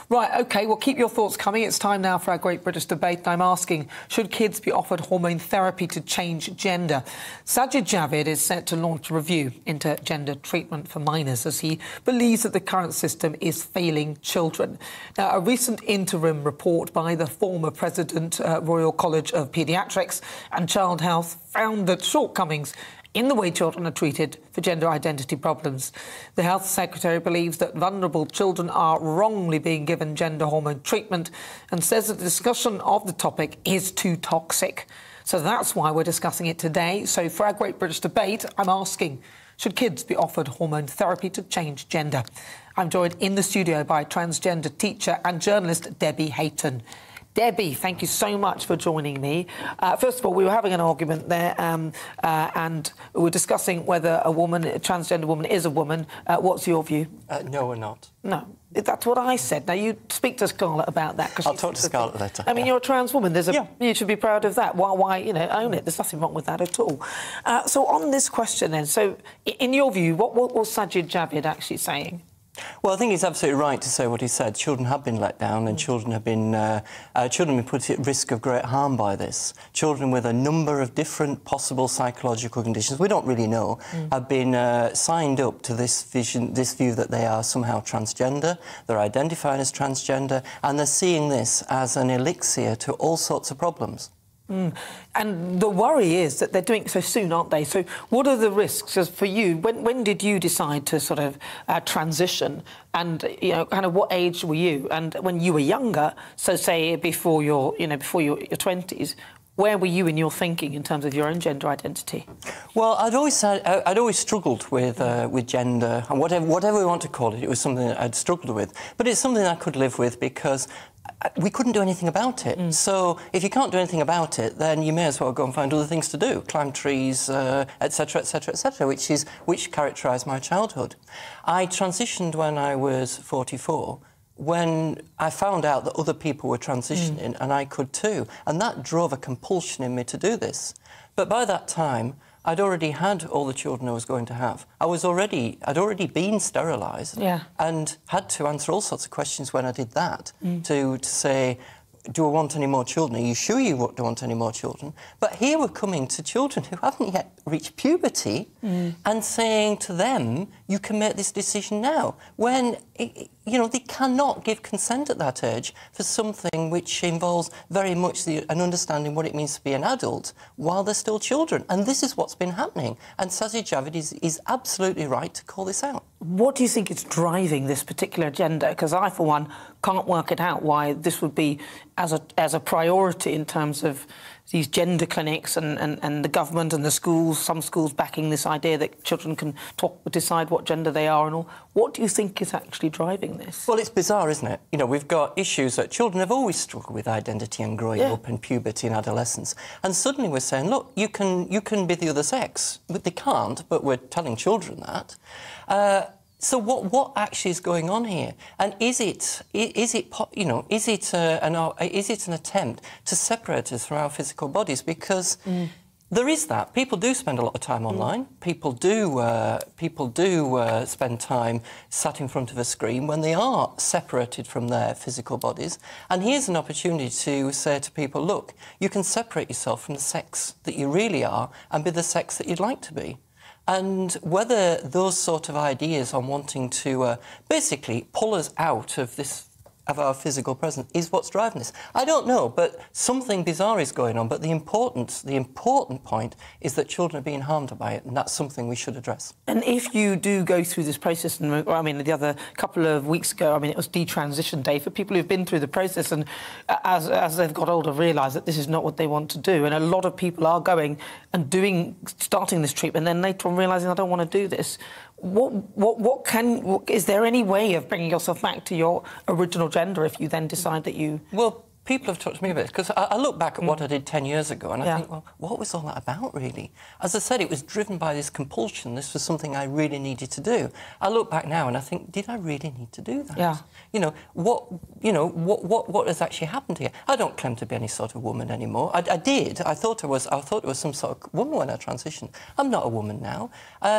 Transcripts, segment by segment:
Right, OK, well, keep your thoughts coming. It's time now for our Great British Debate. I'm asking, should kids be offered hormone therapy to change gender? Sajid Javid is set to launch a review into gender treatment for minors as he believes that the current system is failing children. Now, a recent interim report by the former President, Royal College of Paediatrics and Child Health found that shortcomings in the way children are treated for gender identity problems. The Health Secretary believes that vulnerable children are wrongly being given gender hormone treatment and says that the discussion of the topic is too toxic. So that's why we're discussing it today. So for our Great British Debate, I'm asking, should kids be offered hormone therapy to change gender? I'm joined in the studio by transgender teacher and journalist Debbie Hayton. Debbie, thank you so much for joining me. First of all, we were having an argument there and we were discussing whether a transgender woman is a woman. What's your view? No, we're not. No, that's what I said. Now, you speak to Scarlett about that. I'll talk to Scarlett later. I mean, you're a trans woman. You should be proud of that. Why, you know, own it. There's nothing wrong with that at all. So on this question then, so in your view, what was Sajid Javid actually saying? Well, I think he's absolutely right to say what he said. Children have been let down and children have been put at risk of great harm by this. Children with a number of different possible psychological conditions, we don't really know, have been signed up to this view that they are somehow transgender, they're identified as transgender, and they're seeing this as an elixir to all sorts of problems. And the worry is that they're doing it so soon, aren't they? So what are the risks for you? When did you decide to sort of transition? And, you know, kind of what age were you? And when you were younger, so say before your 20s, where were you in your thinking in terms of your own gender identity? Well, I'd always struggled with gender, and whatever we want to call it, it was something that I'd struggled with. But it's something I could live with because we couldn't do anything about it. So if you can't do anything about it, then you may as well go and find other things to do, climb trees, etc., etc., etc., which characterised my childhood. I transitioned when I was 44. When I found out that other people were transitioning and I could too, and that drove a compulsion in me to do this. But by that time, I'd already had all the children I was going to have. I'd already been sterilised and had to answer all sorts of questions when I did that to say, do I want any more children? Are you sure you don't want any more children? But here we're coming to children who haven't yet reached puberty and saying to them, you can make this decision now, when, you know, they cannot give consent at that age for something which involves very much an understanding what it means to be an adult while they're still children. And this is what's been happening. And Sajid Javid is absolutely right to call this out. What do you think is driving this particular agenda? Because I, for one, can't work it out why this would be as a priority in terms of these gender clinics and the government and the schools, some schools backing this idea that children can decide what gender they are and all. What do you think is actually driving this? Well, it's bizarre, isn't it? You know, we've got issues that children have always struggled with identity and growing up and puberty and adolescence. And suddenly we're saying, look, you can be the other sex. But they can't, but we're telling children that. So what actually is going on here? And is it an attempt to separate us from our physical bodies? Because there is that. People do spend a lot of time online. People do spend time sat in front of a screen when they are separated from their physical bodies. And here's an opportunity to say to people, look, you can separate yourself from the sex that you really are and be the sex that you'd like to be. And whether those sort of ideas on wanting to basically pull us out of our physical presence is what's driving this. I don't know, but something bizarre is going on. But the important point is that children are being harmed by it, and that's something we should address. And if you do go through this process, and I mean, the other couple of weeks ago, I mean, it was detransition day for people who've been through the process, and as they've got older, realise that this is not what they want to do, and a lot of people are going and starting this treatment, and then later on realising I don't want to do this. Is there any way of bringing yourself back to your original gender if you then decide that you... Well, people have talked to me about it, because I look back at what I did 10 years ago and I think, well, what was all that about, really? As I said, it was driven by this compulsion. This was something I really needed to do. I look back now and I think, did I really need to do that? Yeah. You know, what has actually happened here? I don't claim to be any sort of woman anymore. I did. I thought it was some sort of woman when I transitioned. I'm not a woman now.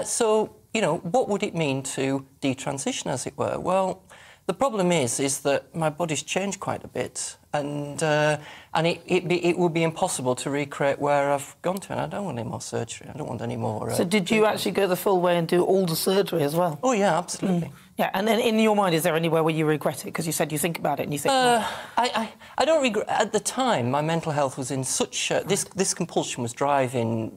So, you know, what would it mean to detransition, as it were? Well, The problem is that my body's changed quite a bit, and it would be impossible to recreate where I've gone to, and I don't want any more surgery. I don't want any more... So did you actually go the full way and do all the surgery as well? Oh, yeah, absolutely. Yeah, and then in your mind, is there anywhere where you regret it? Because you said you think about it and you think... I don't regret... At the time, my mental health was in such... this compulsion was driving...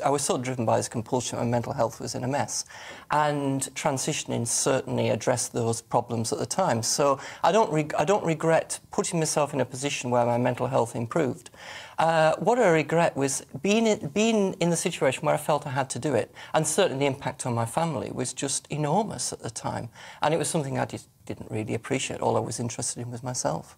I was sort of driven by this compulsion. My mental health was in a mess. And transitioning certainly addressed those problems at the time. So I don't regret putting myself in a position where my mental health improved. What I regret was being in the situation where I felt I had to do it, and certainly the impact on my family was just enormous at the time, and it was something I didn't really appreciate. All I was interested in was myself.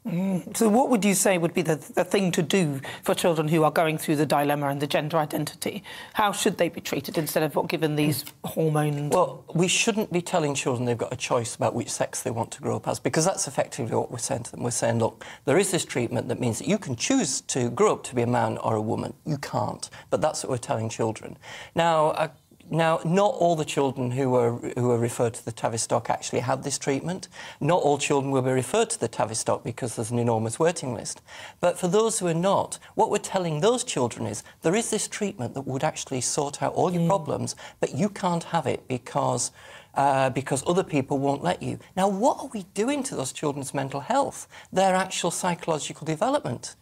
So what would you say would be the thing to do for children who are going through the dilemma and the gender identity? How should they be treated instead of given these hormones? Well, we shouldn't be telling children they've got a choice about which sex they want to grow up as, because that's effectively what we're saying to them. We're saying, look, there is this treatment that means that you can choose to grow up to be a man or a woman. You can't. But that's what we're telling children. Now, not all the children who are referred to the Tavistock actually have this treatment. Not all children will be referred to the Tavistock because there's an enormous waiting list. But for those who are not, what we're telling those children is there is this treatment that would actually sort out all your problems, but you can't have it because other people won't let you. Now, what are we doing to those children's mental health, their actual psychological development?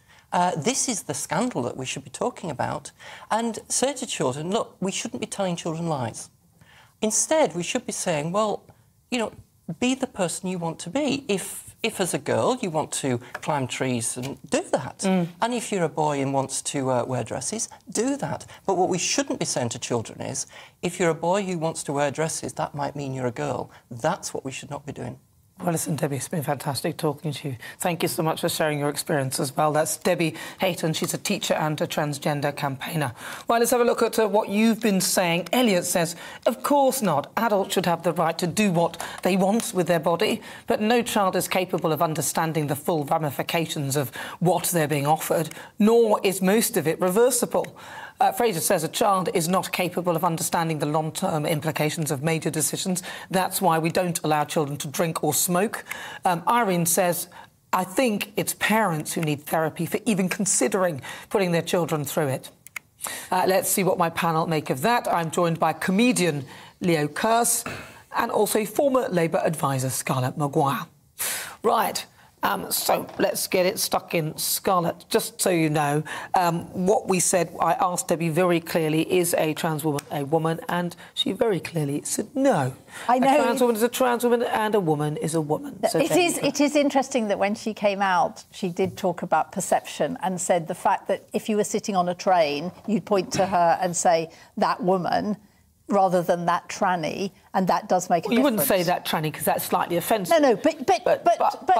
This is the scandal that we should be talking about, and say to children, look, we shouldn't be telling children lies. Instead, we should be saying, well, you know, be the person you want to be. If as a girl you want to climb trees, and do that. And if you're a boy and wants to wear dresses, do that. But what we shouldn't be saying to children is, if you're a boy who wants to wear dresses, that might mean you're a girl. That's what we should not be doing. Well, listen, Debbie, it's been fantastic talking to you. Thank you so much for sharing your experience as well. That's Debbie Hayton. She's a teacher and a transgender campaigner. Well, let's have a look at what you've been saying. Elliot says, of course not. Adults should have the right to do what they want with their body, but no child is capable of understanding the full ramifications of what they're being offered, nor is most of it reversible. Fraser says a child is not capable of understanding the long-term implications of major decisions. That's why we don't allow children to drink or smoke. Irene says, I think it's parents who need therapy for even considering putting their children through it. Let's see what my panel make of that. I'm joined by comedian Leo Kearse and also former Labour advisor Scarlett Mcgwire. Right. So let's get it stuck in. Scarlett, just so you know, what we said, I asked Debbie very clearly, is a trans woman a woman? And she very clearly said no. I know. A trans woman is a trans woman and a woman is a woman. So it is interesting that when she came out, she did talk about perception and said the fact that if you were sitting on a train, you'd point to her and say, that woman, rather than that tranny, and that does make a difference. You wouldn't say that tranny because that's slightly offensive. No, but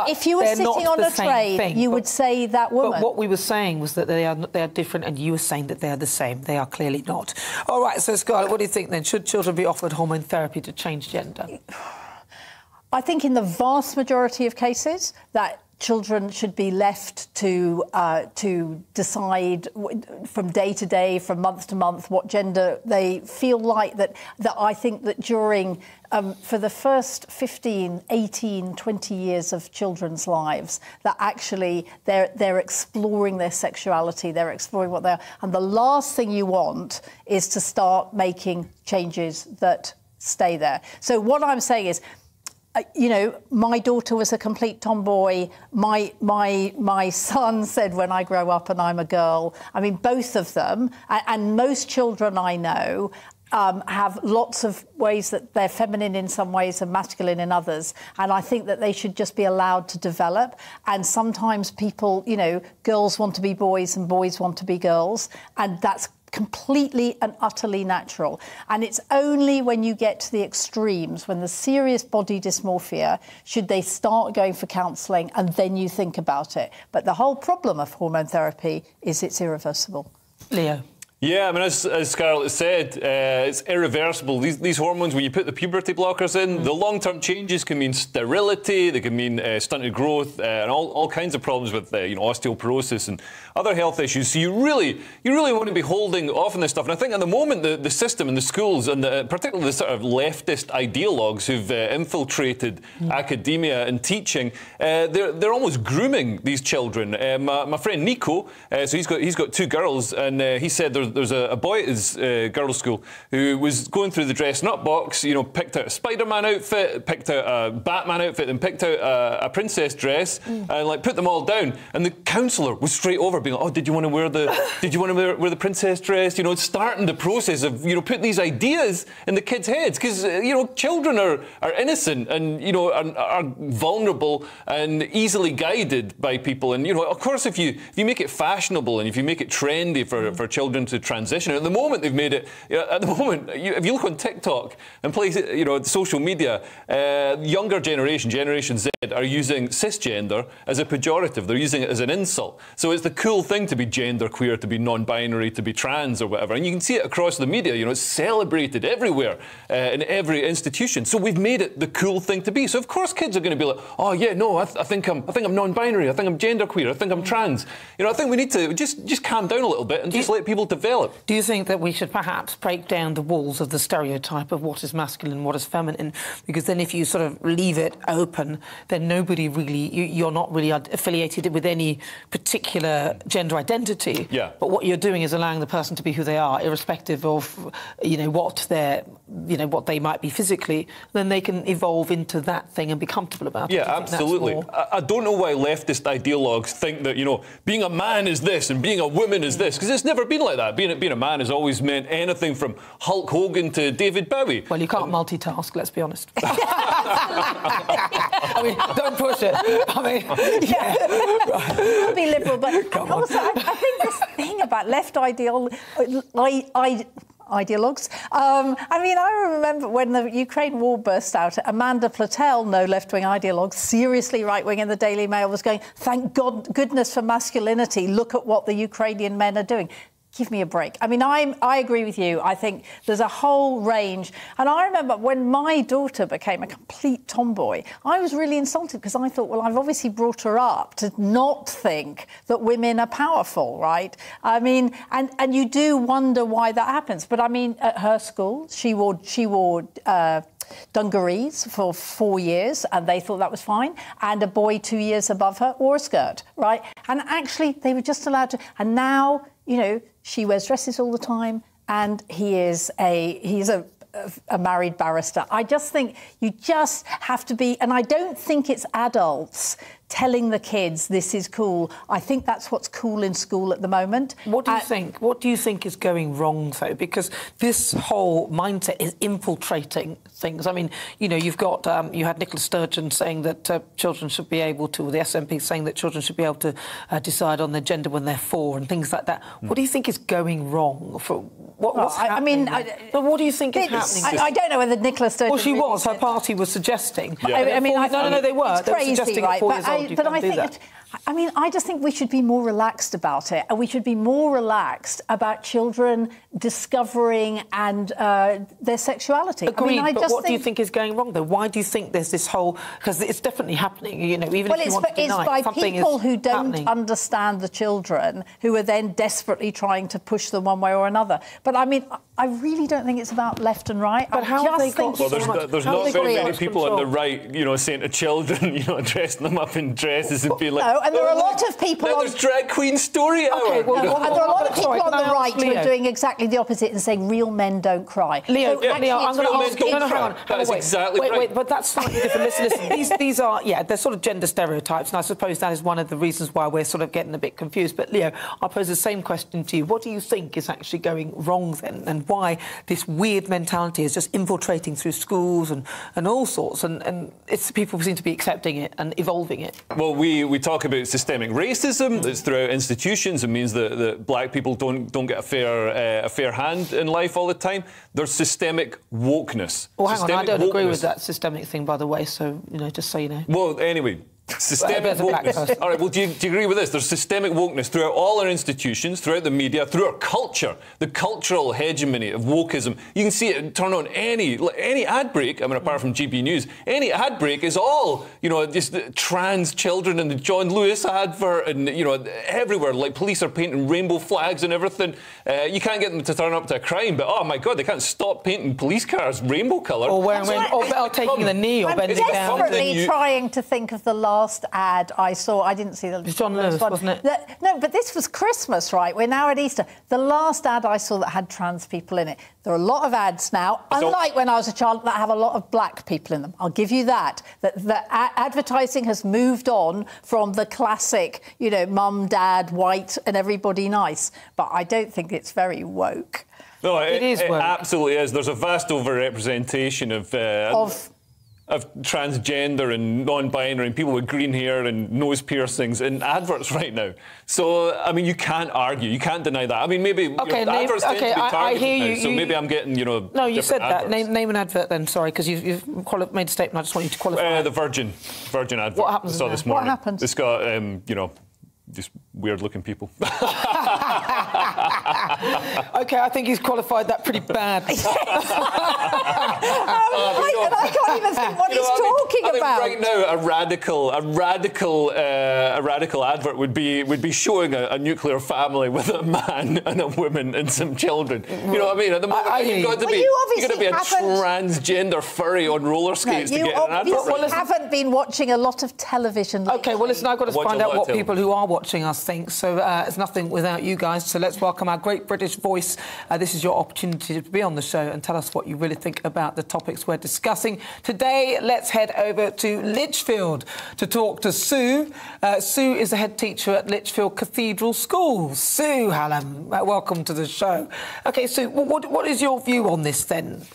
if you were sitting on a train, you would say that woman. But what we were saying was that they are different, and you were saying that they are the same. They are clearly not. All right, so Scarlett, what do you think then? Should children be offered hormone therapy to change gender? I think in the vast majority of cases that children should be left to decide from day to day, from month to month, what gender they feel like. That I think that during, for the first 15, 18, 20 years of children's lives, that actually they're exploring their sexuality, they're exploring what they are. And the last thing you want is to start making changes that stay there. So what I'm saying is, you know, my daughter was a complete tomboy. My son said, when I grow up and I'm a girl. I mean, both of them, and most children I know, have lots of ways that they're feminine in some ways and masculine in others. And I think that they should just be allowed to develop. And sometimes people, you know, girls want to be boys and boys want to be girls. And that's completely and utterly natural. And it's only when you get to the extremes, when the serious body dysmorphia, should they start going for counselling, and then you think about it. But the whole problem of hormone therapy is it's irreversible. Leo. Yeah, I mean, as Scarlett said, it's irreversible. These hormones, when you put the puberty blockers in, the long-term changes can mean sterility, they can mean stunted growth, and all kinds of problems with osteoporosis and other health issues. So you really want to be holding off on this stuff. And I think at the moment the system in the schools, and particularly the sort of leftist ideologues who've infiltrated academia and teaching, they're almost grooming these children. My friend Nico, so he's got 2 girls, and he said there's a boy at his girls' school who was going through the dressing up box, picked out a Spider-Man outfit, picked out a Batman outfit, and picked out a princess dress, and put them all down. And the counsellor was straight over, being like, "Oh, did you want to wear the princess dress?" Starting the process of putting these ideas in the kids' heads, because children are innocent and are vulnerable and easily guided by people. And of course, if you make it fashionable and if you make it trendy for children to transition, at the moment they've made it. At the moment, if you look on TikTok and play social media, younger Generation Z, are using cisgender as a pejorative. They're using it as an insult. So it's the cool thing to be genderqueer, to be non-binary, to be trans or whatever. And you can see it across the media. It's celebrated everywhere in every institution. So we've made it the cool thing to be. So of course kids are going to be like, "Oh yeah, no, I think I'm non-binary. I think I'm genderqueer. I think I'm trans." I think we need to just calm down a little bit and just let people develop. Do you think that we should perhaps break down the walls of the stereotype of what is masculine and what is feminine? Because then if you sort of leave it open, then nobody really, you're not really affiliated with any particular gender identity. Yeah. But what you're doing is allowing the person to be who they are, irrespective of, what they might be physically. Then they can evolve into that thing and be comfortable about it. Yeah, absolutely. I don't know why leftist ideologues think that, being a man is this and being a woman is this, because it's never been like that. Being a man has always meant anything from Hulk Hogan to David Bowie. Well, you can't multitask, let's be honest. I mean, don't push it. I mean, yeah. I'll be liberal, but also I think this thing about left ideologues. I remember when the Ukraine war burst out, Amanda Platel, no left-wing ideologue, seriously right-wing in the Daily Mail, was going, "Thank goodness for masculinity, look at what the Ukrainian men are doing." Give me a break. I mean, I agree with you. I think there's a whole range. And I remember when my daughter became a complete tomboy, I was really insulted because I thought, well, I've obviously brought her up to not think that women are powerful, right? I mean, and you do wonder why that happens. But I mean, at her school, she wore dungarees for 4 years, and they thought that was fine. And a boy 2 years above her wore a skirt, right? And actually, they were just allowed to. And now, she wears dresses all the time, and he's a married barrister. I just think you just have to be, and I don't think it's adults telling the kids this is cool. I think that's what's cool in school at the moment. What do you think? What do you think is going wrong, though? Because this whole mindset is infiltrating things. I mean, you've got you had Nicola Sturgeon saying that children should be able to, or the SNP saying that children should be able to decide on their gender when they're 4 and things like that. What do you think is going wrong? What's happening? But what do you think is happening? I don't know whether Nicola Sturgeon. Well, she was. Her party was suggesting. Yeah. No, they were. It's crazy, suggesting right? at 4 years old you can't do that. I just think we should be more relaxed about it, and we should be more relaxed about children discovering and their sexuality. Agreed, but what do you think is going wrong, though? Why do you think there's this whole... Because it's definitely happening, even if you want to deny it, it's by people who don't understand the children, who are then desperately trying to push them one way or another. But, I mean, I really don't think it's about left and right. But how have they got so much? There's not very many people on the right, saying to children, dressing them up in dresses and being like... No, and there are a lot of people... There's drag queen story hour. Okay, well, and there are a lot of people on the right who are doing exactly the opposite and saying real men don't cry. Leo, I'm going to ask you... Hang on. That's exactly right. Wait, but that's slightly different. Listen, these are, they're sort of gender stereotypes, and I suppose that is one of the reasons why we're sort of getting a bit confused. But, Leo, I'll pose the same question to you. What do you think is actually going wrong, then, and why this weird mentality is just infiltrating through schools and all sorts, and people seem to be accepting it and evolving it? Well, we talk about systemic racism that's throughout institutions. It means that black people don't get a fair hand in life all the time. There's systemic wokeness. Well, hang on, I don't agree with that systemic thing, by the way, so, just so you know. Well, anyway... Systemic wokeness. All right, well, do you agree with this? There's systemic wokeness throughout all our institutions, throughout the media, through our culture, the cultural hegemony of wokeism. You can see it turn on any ad break, I mean, apart from GB News, any ad break is all, you know, just trans children and the John Lewis advert and, you know, everywhere, like police are painting rainbow flags and everything. You can't get them to turn up to a crime, but, oh, my God, they can't stop painting police cars rainbow colour. Or taking the knee or bending down. I'm desperately trying to think of the last ad I saw. I didn't see the... It was John Lewis, wasn't it? No, but this was Christmas, right? We're now at Easter. The last ad I saw that had trans people in it. There are a lot of ads now, unlike when I was a child, that have a lot of black people in them. I'll give you that. That advertising has moved on from the classic, you know, mum, dad, white, and everybody nice. But I don't think it's very woke. No, it absolutely is. There's a vast overrepresentation of transgender and non-binary and people with green hair and nose piercings in adverts right now. So, I mean, you can't argue, you can't deny that. I mean, maybe adverts tend to be targeted now, so maybe I'm getting, you know, no, you said that. Adverts. Name an advert then, sorry, because you've made a statement. I just want you to qualify. The Virgin advert. What happens I saw this morning. What happens? It's got, you know, just weird-looking people. OK, I think he's qualified that pretty bad. I can't even think what he's talking about. Right now, a radical advert would be showing a nuclear family with a man and a woman and some children. You know what I mean? At the moment, you've got to be a transgender furry on roller skates to get an advert. You haven't been watching a lot of television lately. OK, well, listen, I've got to find out what people who are watching us think. So it's nothing without you guys. So let's welcome our great British voice. This is your opportunity to be on the show and tell us what you really think about the topics we're discussing. Today, let's head over to Lichfield to talk to Sue. Sue is the head teacher at Lichfield Cathedral School. Sue Hallam, welcome to the show. OK, Sue, what is your view on this then?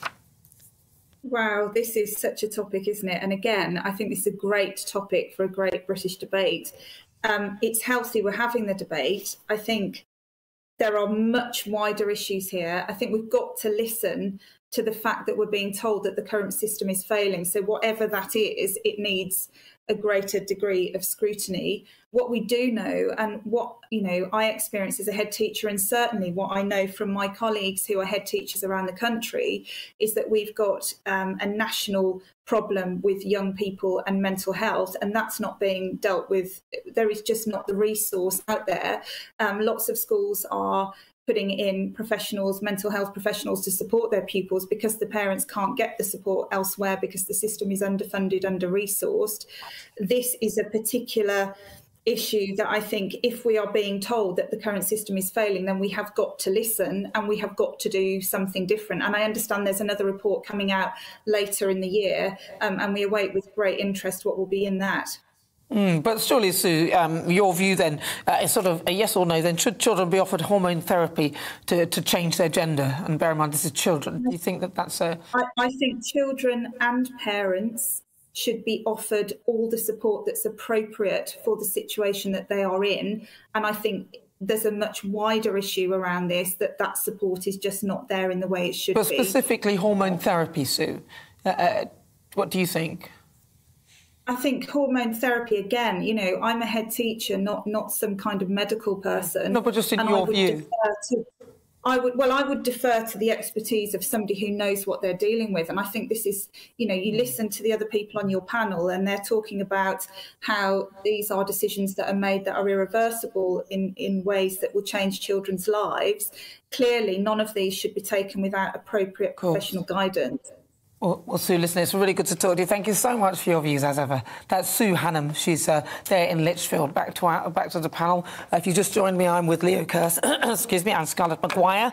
Wow, this is such a topic, isn't it? And again, I think this is a great topic for a great British debate. It's healthy we're having the debate. I think there are much wider issues here. I think we've got to listen to the fact that we're being told that the current system is failing. So whatever that is, it needs a greater degree of scrutiny. What we do know, and what, you know, I experience as a head teacher, and certainly what I know from my colleagues who are head teachers around the country, is that we've got a national problem with young people and mental health, and that's not being dealt with. There is just not the resource out there. Lots of schools are putting in professionals, mental health professionals, to support their pupils because the parents can't get the support elsewhere because the system is underfunded, under-resourced. This is a particular issue that I think, if we are being told that the current system is failing, then we have got to listen and we have got to do something different. And I understand there's another report coming out later in the year, and we await with great interest what will be in that. But surely, Sue, your view then is sort of a yes or no. Then should children be offered hormone therapy to change their gender? And bear in mind, this is children. Do you think that that's a... I think children and parents should be offered all the support that's appropriate for the situation that they are in. And I think there's a much wider issue around this, that support is just not there in the way it should be. But specifically hormone therapy, Sue, what do you think? I think hormone therapy, again, you know, I'm a head teacher, not some kind of medical person. No, but just in your view. I would defer to the expertise of somebody who knows what they're dealing with. And I think this is, you know, you listen to the other people on your panel and they're talking about how these are decisions that are made that are irreversible in ways that will change children's lives. Clearly, none of these should be taken without appropriate professional guidance. Well, Sue, listen, it's really good to talk to you. Thank you so much for your views, as ever. That's Sue Hannam. She's there in Lichfield. Back to the panel. If you just joined me, I'm with Leo Kearse, excuse me, and Scarlett Mcgwire.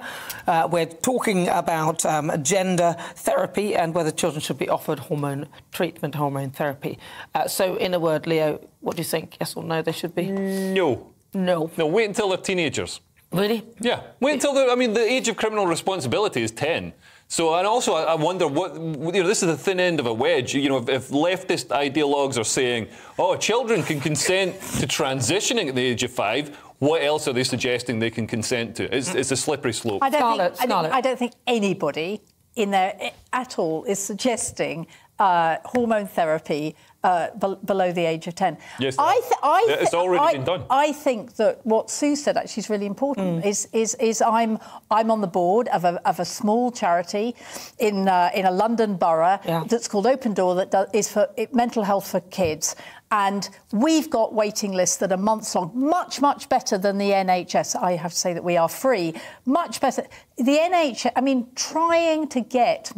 We're talking about gender therapy and whether children should be offered hormone treatment, hormone therapy. So, in a word, Leo, what do you think? Yes or no, they should be? No. No. No, wait until they're teenagers. Really? Yeah. Wait until I mean, the age of criminal responsibility is 10. So, and also, I wonder what, you know, this is the thin end of a wedge. You know, if leftist ideologues are saying, oh, children can consent to transitioning at the age of 5, what else are they suggesting they can consent to? It's a slippery slope. I don't think anybody in there at all is suggesting hormone therapy below the age of 10. Yes, it's already been done. I think that what Sue said actually is really important. Is I'm on the board of a small charity in a London borough that's called Open Door that is for mental health for kids. And we've got waiting lists that are months long, much, much better than the NHS. I have to say that we are free, much better. The NHS, I mean, trying to get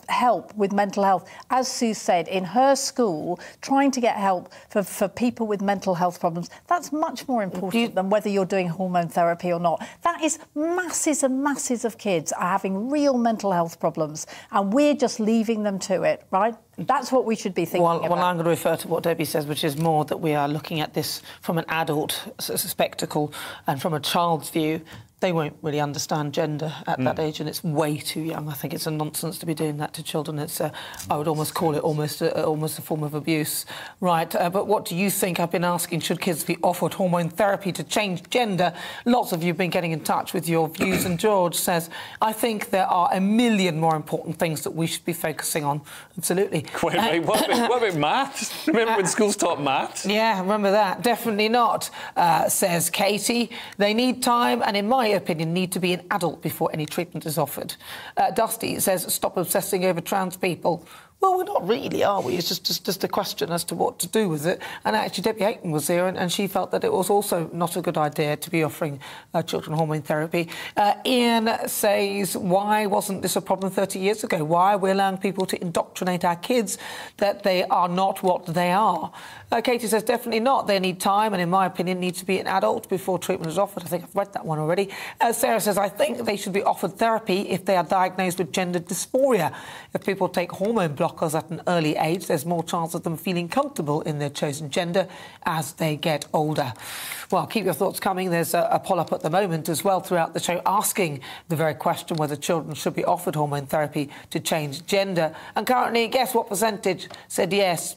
help with mental health, as Sue said, in her school, trying to get help for people with mental health problems, that's much more important than whether you're doing hormone therapy or not. That is masses and masses of kids are having real mental health problems, and we're just leaving them to it, right? That's what we should be thinking about. Well, I'm going to refer to what Debbie says, which is more that we are looking at this from an adult spectacle and from a child's view. They won't really understand gender at that age, and it's way too young. I think it's a nonsense to be doing that to children. It's, I would almost call it almost a form of abuse, right? But what do you think? I've been asking, should kids be offered hormone therapy to change gender? Lots of you have been getting in touch with your views, and George says, I think there are a million more important things that we should be focusing on. Absolutely. Quite right. What about maths? Remember when schools taught maths? Yeah, remember that. Definitely not, says Katie. They need time, and in my opinion, need to be an adult before any treatment is offered. Dusty says, stop obsessing over trans people. Well, we're not really, are we? It's just a question as to what to do with it. And actually, Debbie Hayton was here, and she felt that it was also not a good idea to be offering children hormone therapy. Ian says, why wasn't this a problem 30 years ago? Why are we allowing people to indoctrinate our kids that they are not what they are? Katie says, definitely not. They need time, and in my opinion, need to be an adult before treatment is offered. I think I've read that one already. Sarah says, I think they should be offered therapy if they are diagnosed with gender dysphoria. If people take hormone blockers at an early age, there's more chance of them feeling comfortable in their chosen gender as they get older. Well, keep your thoughts coming. There's a poll up at the moment as well throughout the show asking the very question whether children should be offered hormone therapy to change gender. And currently, guess what percentage said yes?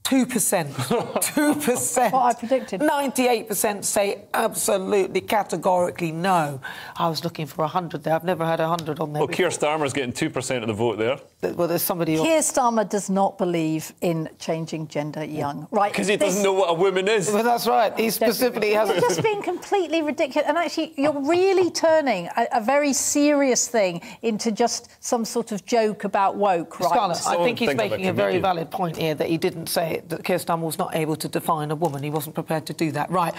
2%. 2%. What I predicted. 98% say absolutely, categorically no. I was looking for 100 there. I've never had 100 on there. Well, Keir Starmer's getting 2% of the vote there. Well, there's somebody... Keir Starmer does not believe in changing gender young, right? Because he doesn't know what a woman is. Well, that's right. He specifically hasn't... It's just been completely ridiculous. And actually, you're really turning a very serious thing into just some sort of joke about woke, right? Scarlett, I think he's making a very valid point here that he didn't say that Keir Starmer was not able to define a woman. He wasn't prepared to do that. Right.